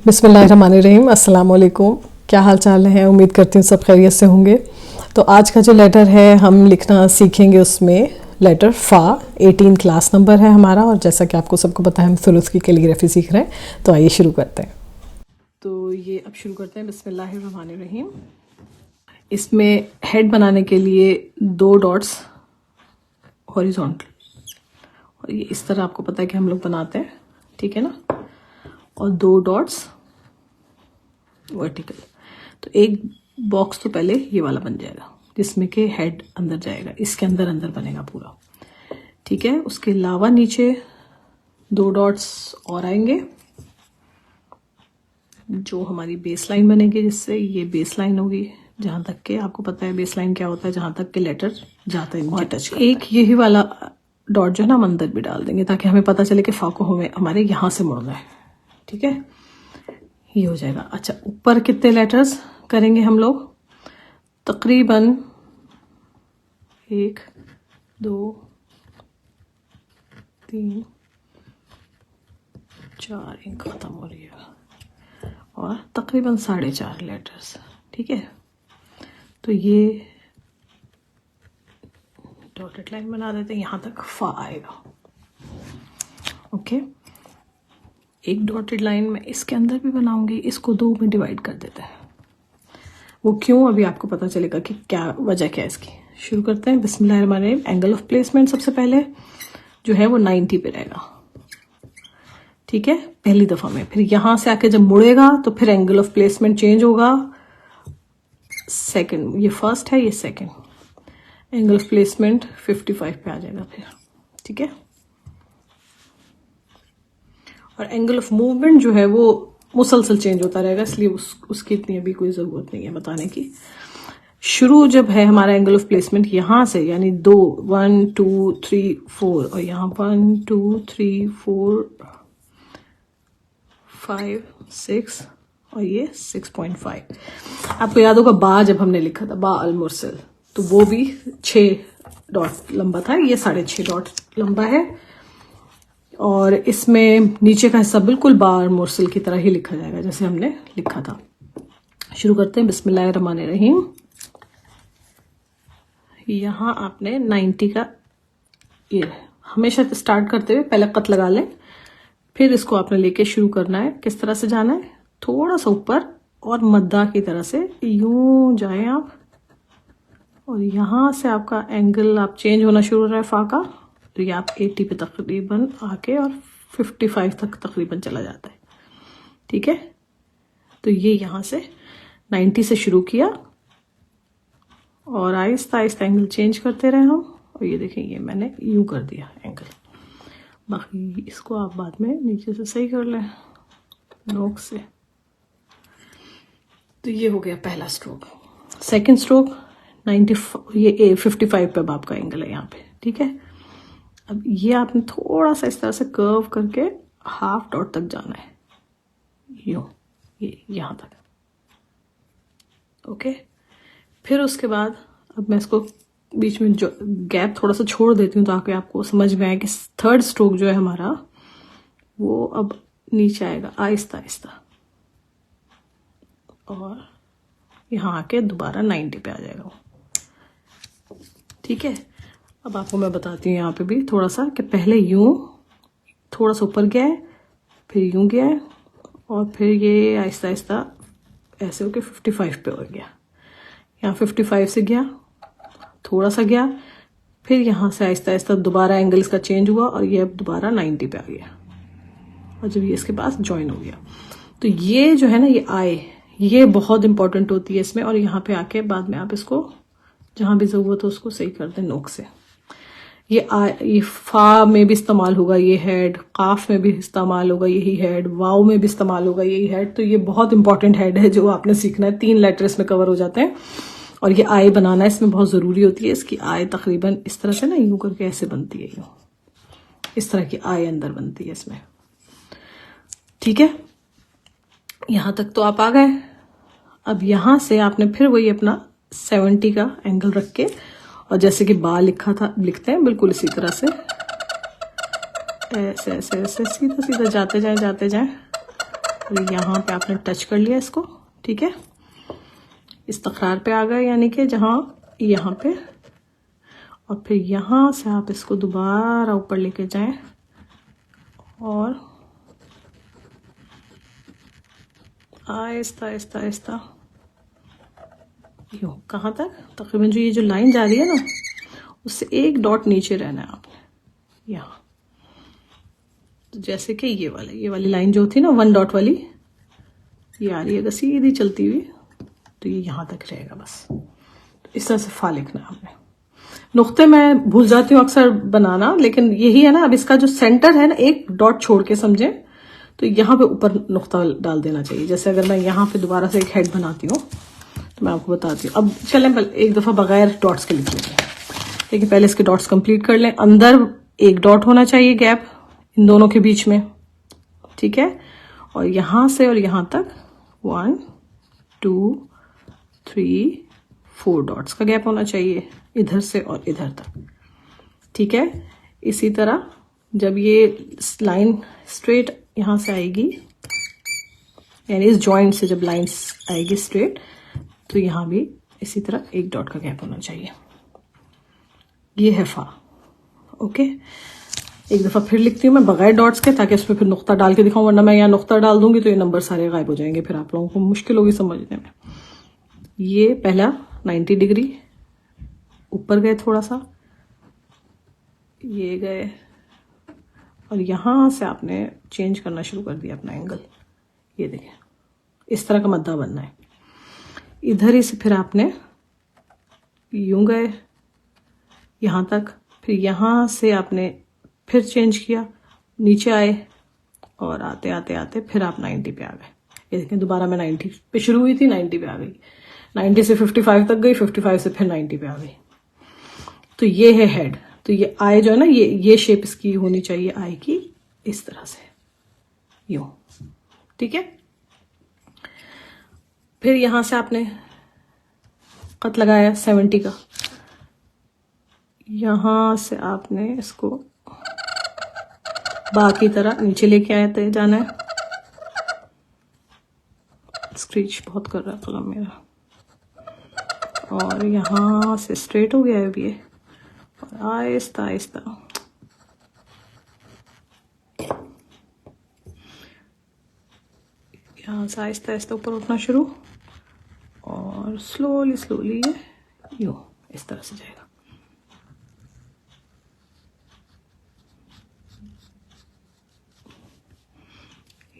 बिस्मिल्लाहिर्रहमानिर्रहीम, अस्सलाम वालेकुम। क्या हाल चाल है? उम्मीद करती हूँ सब खैरियत से होंगे। तो आज का जो लेटर है हम लिखना सीखेंगे, उसमें लेटर फ़ा 18 क्लास नंबर है हमारा। और जैसा कि आपको सबको पता है हम सुरुस की कैलीग्राफी सीख रहे हैं, तो आइए शुरू करते हैं। तो ये अब शुरू करते हैं। बिस्मिल्लाहिर्रहमानिर्रहीम। इसमें हेड बनाने के लिए 2 डॉट्स हॉरिजॉन्टल, और ये इस तरह आपको पता है कि हम लोग बनाते हैं, ठीक है ना। और 2 डॉट्स वर्टिकल। तो एक बॉक्स तो पहले ये वाला बन जाएगा जिसमें कि हेड अंदर जाएगा, इसके अंदर अंदर बनेगा पूरा, ठीक है। उसके अलावा नीचे 2 डॉट्स और आएंगे जो हमारी बेस लाइन बनेगी, जिससे ये बेस लाइन होगी जहां तक के आपको पता है बेस लाइन क्या होता है, जहां तक के लेटर जाता है नीचे टच करता है। एक यही वाला डॉट जो है ना हम अंदर भी डाल देंगे ताकि हमें पता चले कि फा को हमें हमारे यहां से मुड़ना है, ठीक है। ये हो जाएगा। अच्छा, ऊपर कितने लेटर्स करेंगे हम लोग? तकरीबन 1 2 3 4 इंक खत्म हो रही है, और तकरीबन 4.5 लेटर्स, ठीक है। तो ये डॉटेड लाइन बना देते हैं, यहां तक फा आएगा, ओके। एक डॉटेड लाइन में इसके अंदर भी बनाऊंगी, इसको 2 में डिवाइड कर देते हैं। वो क्यों, अभी आपको पता चलेगा कि क्या वजह क्या है इसकी। शुरू करते हैं। बिस्मिल्लाहिर्रहमानिर्रहीम। एंगल ऑफ प्लेसमेंट सबसे पहले जो है वो 90 पे रहेगा, ठीक है, पहली दफा में। फिर यहां से आके जब मुड़ेगा तो फिर एंगल ऑफ प्लेसमेंट चेंज होगा। सेकंड, ये फर्स्ट है, ये सेकंड। एंगल ऑफ प्लेसमेंट 55 पे आ जाएगा फिर, ठीक है। और एंगल ऑफ मूवमेंट जो है वो मुसलसल चेंज होता रहेगा, इसलिए उसकी इतनी अभी कोई जरूरत नहीं है बताने की। शुरू जब है हमारा एंगल ऑफ प्लेसमेंट यहां से, यानी 2 1 2 3 4, और यहां 1 2 3 4 5 6, और ये 6.5। आपको याद होगा बा जब हमने लिखा था, बा अल मुरसल, तो वो भी 6 डॉट लंबा था, ये 6.5 डॉट लंबा है। और इसमें नीचे का हिस्सा बिल्कुल बार मुरसल की तरह ही लिखा जाएगा जैसे हमने लिखा था। शुरू करते हैं। बिस्मिल्लाहिर्रहमानिर्रहीम। यहां आपने 90 का, ये हमेशा स्टार्ट करते हुए पहले कट लगा लें, फिर इसको आपने लेके शुरू करना है। किस तरह से जाना है? थोड़ा सा ऊपर और मद्दा की तरह से यूं जाएं आप, और यहां से आपका एंगल आप चेंज होना शुरू हो रहा है फा का, तो ये आप 80 पे तकरीबन आके और 55 तक तकरीबन चला जाता है, ठीक है। तो ये यहां से 90 से शुरू किया और आहिस्ता आहिस्ता एंगल चेंज करते रहे हम, और ये देखें ये मैंने यूं कर दिया एंगल। बाकी इसको आप बाद में नीचे से सही कर लें नोक से। तो ये हो गया पहला स्ट्रोक। सेकंड स्ट्रोक 90, ये 55 पे आपका एंगल है यहाँ पे, ठीक है। अब ये आपने थोड़ा सा इस तरह से कर्व करके हाफ डॉट तक जाना है, यूं, ये यहां तक, ओके। फिर उसके बाद अब मैं इसको बीच में जो गैप थोड़ा सा छोड़ देती हूँ ताकि आपको समझ में आए कि थर्ड स्ट्रोक जो है हमारा वो अब नीचे आएगा आहिस्ता आहिस्ता, और यहां आके दोबारा 90 पे आ जाएगा, ठीक है। अब आपको मैं बताती हूँ यहाँ पे भी थोड़ा सा कि पहले यूं थोड़ा सा ऊपर गया है, फिर यूं गया है, और फिर ये आहिस्ता आहिस्ता ऐसे होके 55 पे हो गया। यहाँ 55 से गया, थोड़ा सा गया, फिर यहाँ से आहिस्ता आहिस्ता दोबारा एंगल इसका चेंज हुआ, और ये अब दोबारा 90 पे आ गया, और जब ये इसके पास ज्वाइन हो गया तो ये जो है ना ये आए, ये बहुत इंपॉर्टेंट होती है इसमें। और यहाँ पे आके बाद में आप इसको जहां भी जरूरत हो उसको सही कर दें नोक से। ये फा में भी इस्तेमाल होगा ये हेड, काफ में भी इस्तेमाल होगा यही हेड, वाव में भी इस्तेमाल होगा यही हेड। तो ये बहुत इंपॉर्टेंट हेड है जो आपने सीखना है। 3 लेटर इसमें कवर हो जाते हैं, और ये आई बनाना इसमें बहुत जरूरी होती है। इसकी आई तकरीबन इस तरह से ना यूं करके ऐसे बनती है, यूं इस तरह की आई अंदर बनती है इसमें, ठीक है। यहां तक तो आप आ गए। अब यहां से आपने फिर वही अपना 70 का एंगल रख के, और जैसे कि बा लिखा था लिखते हैं बिल्कुल इसी तरह से ऐसे ऐसे ऐसे सीधा सीधा जाते जाए और यहाँ पे आपने टच कर लिया इसको, ठीक है। इस तकरार पे आ गए, यानी कि जहाँ यहाँ पे, और फिर यहाँ से आप इसको दोबारा ऊपर लेके जाएं और आहिस्ता आहिस्ता आहिस्ता यूँ, कहाँ तक, तकरीबन जो ये जो लाइन जा रही है ना, उससे एक डॉट नीचे रहना है आपने यहाँ। तो जैसे कि ये वाली लाइन जो थी ना 1 डॉट वाली, ये आ रही है अगर सीधी चलती हुई, तो ये यहाँ तक रहेगा बस। तो इस तरह से फा लिखना है आपने। नुक्ते मैं भूल जाती हूँ अक्सर बनाना, लेकिन यही है ना, अब इसका जो सेंटर है ना, एक डॉट छोड़ के समझे, तो यहाँ पे ऊपर नुक्ता डाल देना चाहिए। जैसे अगर मैं यहाँ पे दोबारा से एक हेड बनाती हूँ, तो मैं आपको बताती हूँ। अब चलें एक दफ़ा बगैर डॉट्स के लिख लेंगे, लेकिन पहले इसके डॉट्स कंप्लीट कर लें। अंदर एक डॉट होना चाहिए, गैप इन दोनों के बीच में, ठीक है। और यहाँ से और यहाँ तक 1 2 3 4 डॉट्स का गैप होना चाहिए, इधर से और इधर तक, ठीक है। इसी तरह जब ये लाइन स्ट्रेट यहाँ से आएगी, यानी इस जॉइंट से जब लाइन आएगी स्ट्रेट, तो यहाँ भी इसी तरह एक डॉट का गैप होना चाहिए। ये है फा, ओके। एक दफ़ा फिर लिखती हूँ मैं बगैर डॉट्स के, ताकि उस पर फिर नुक्ता डाल के दिखाऊं, वरना मैं यहाँ नुक्ता डाल दूंगी तो ये नंबर सारे गायब हो जाएंगे, फिर आप लोगों को मुश्किल होगी समझने में। ये पहला 90 डिग्री ऊपर गए, थोड़ा सा ये गए, और यहाँ से आपने चेंज करना शुरू कर दिया अपना एंगल। ये देखें, इस तरह का मद्दा बनना है। इधर ही से फिर आपने यूं गए यहाँ तक, फिर यहाँ से आपने फिर चेंज किया, नीचे आए, और आते आते आते फिर आप 90 पे आ गए। ये देखें, दोबारा मैं 90 पे शुरू हुई थी, 90 पे आ गई, 90 से 55 तक गई, 55 से फिर 90 पे आ गई। तो ये है हेड। तो ये आई जो है ना, ये शेप इसकी होनी चाहिए आई की, इस तरह से यूं, ठीक है। फिर यहां से आपने कट लगाया 70 का, यहां से आपने इसको बाकी तरह नीचे लेके आए जाना है। स्क्रीच बहुत कर रहा है कलम मेरा, और यहां से स्ट्रेट हो गया है अभी ये, और आहिस्ता आहिस्ता यहाँ से आहिस्ता आहिस्ता ऊपर उठना शुरू, और स्लोली स्लोली ये यूं इस तरह से जाएगा।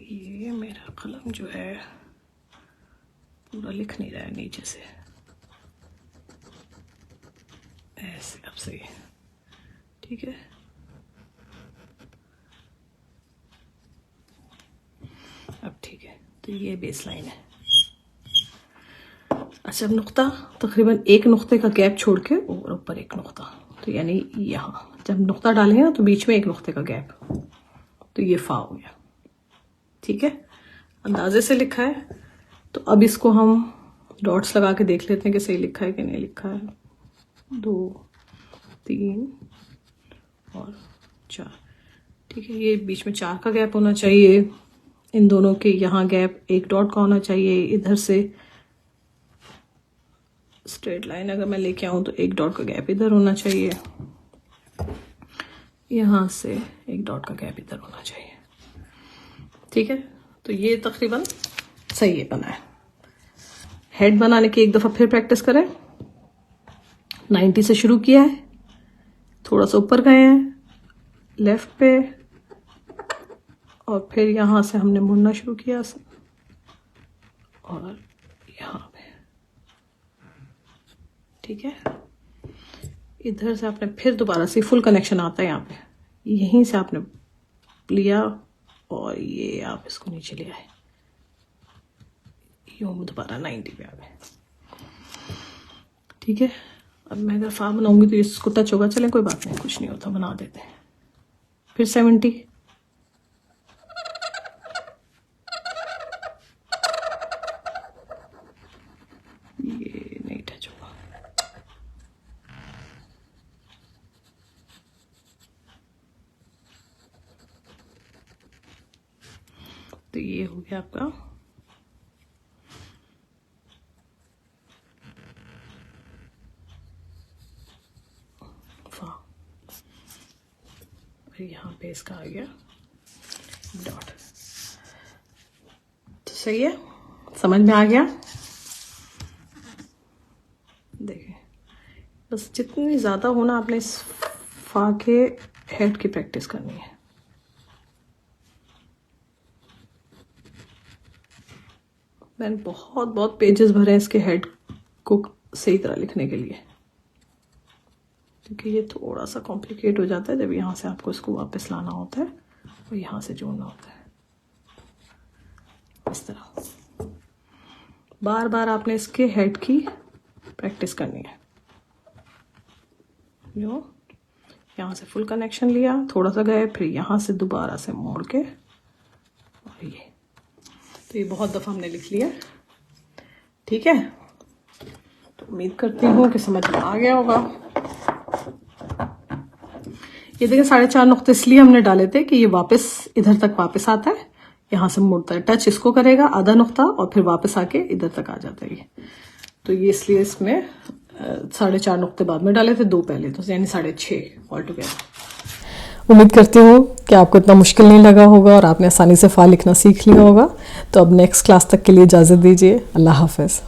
ये मेरा कलम जो है पूरा लिख नहीं रहा है नीचे से, ऐसे अब सही है, ठीक है। अब ठीक है, तो ये बेस लाइन है। अच्छा, अब नुक्ता, तकरीबन एक नुक्ते का गैप छोड़ के और ऊपर एक नुक्ता, तो यानी यहाँ जब नुक्ता डालेंगे ना, तो बीच में एक नुक्ते का गैप, तो ये फा हो गया, ठीक है। अंदाजे से लिखा है, तो अब इसको हम डॉट्स लगा के देख लेते हैं कि सही लिखा है कि नहीं लिखा है। 2 3 और 4, ठीक है। ये बीच में 4 का गैप होना चाहिए, इन दोनों के यहाँ गैप एक डॉट का होना चाहिए। इधर से स्ट्रेट लाइन अगर मैं लेके आऊँ तो एक डॉट का गैप इधर होना चाहिए, यहाँ से एक डॉट का गैप इधर होना चाहिए, ठीक है। तो ये तकरीबन सही है, बना है। हेड बनाने की एक दफ़ा फिर प्रैक्टिस करें। 90 से शुरू किया है, थोड़ा सा ऊपर गए हैं लेफ्ट पे, और फिर यहाँ से हमने मुड़ना शुरू किया, और यहाँ पे, ठीक है। इधर से आपने फिर दोबारा से फुल कनेक्शन आता है यहाँ पे, यहीं से आपने लिया और ये आप इसको नीचे ले आए, यूं दोबारा 90 पे आ गए, ठीक है। अब मैं अगर फा बनाऊंगी तो इसको टच होगा, चलें कोई बात नहीं, कुछ नहीं होता, बना देते हैं। फिर 70, ये नहीं टच होगा, तो ये हो गया आपका फा, और यहाँ पे इसका आ गया डॉट। तो सही है, समझ में आ गया। देखिए बस जितनी ज़्यादा होना आपने इस फा के हेड की प्रैक्टिस करनी है। मैंने बहुत बहुत पेजेस भरे हैं इसके हेड को सही तरह लिखने के लिए, क्योंकि ये थोड़ा सा कॉम्प्लिकेट हो जाता है जब यहाँ से आपको इसको वापस लाना होता है और यहाँ से जोड़ना होता है। इस तरह बार बार आपने इसके हेड की प्रैक्टिस करनी है। जो यहाँ से फुल कनेक्शन लिया, थोड़ा सा गए, फिर यहाँ से दोबारा से मोड़ के, और ये तो ये बहुत दफ़ा हमने लिख लिया। ठीक है, तो उम्मीद करती हूँ कि समझ में आ गया होगा। ये देखिए 4.5 नुक्ते इसलिए हमने डाले थे कि ये वापस इधर तक वापस आता है, यहाँ से मुड़ता है, टच इसको करेगा आधा नुक्ता और फिर वापस आके इधर तक आ जाता है ये। तो ये इसलिए इसमें 4.5 नुक्ते बाद में डाले थे, 2 पहले, तो यानी 6.5 ऑल टुगेदर। उम्मीद करती हूँ कि आपको इतना मुश्किल नहीं लगा होगा और आपने आसानी से फ़ा लिखना सीख लिया होगा। तो अब नेक्स्ट क्लास तक के लिए इजाज़त दीजिए। अल्लाह हाफ़िज़।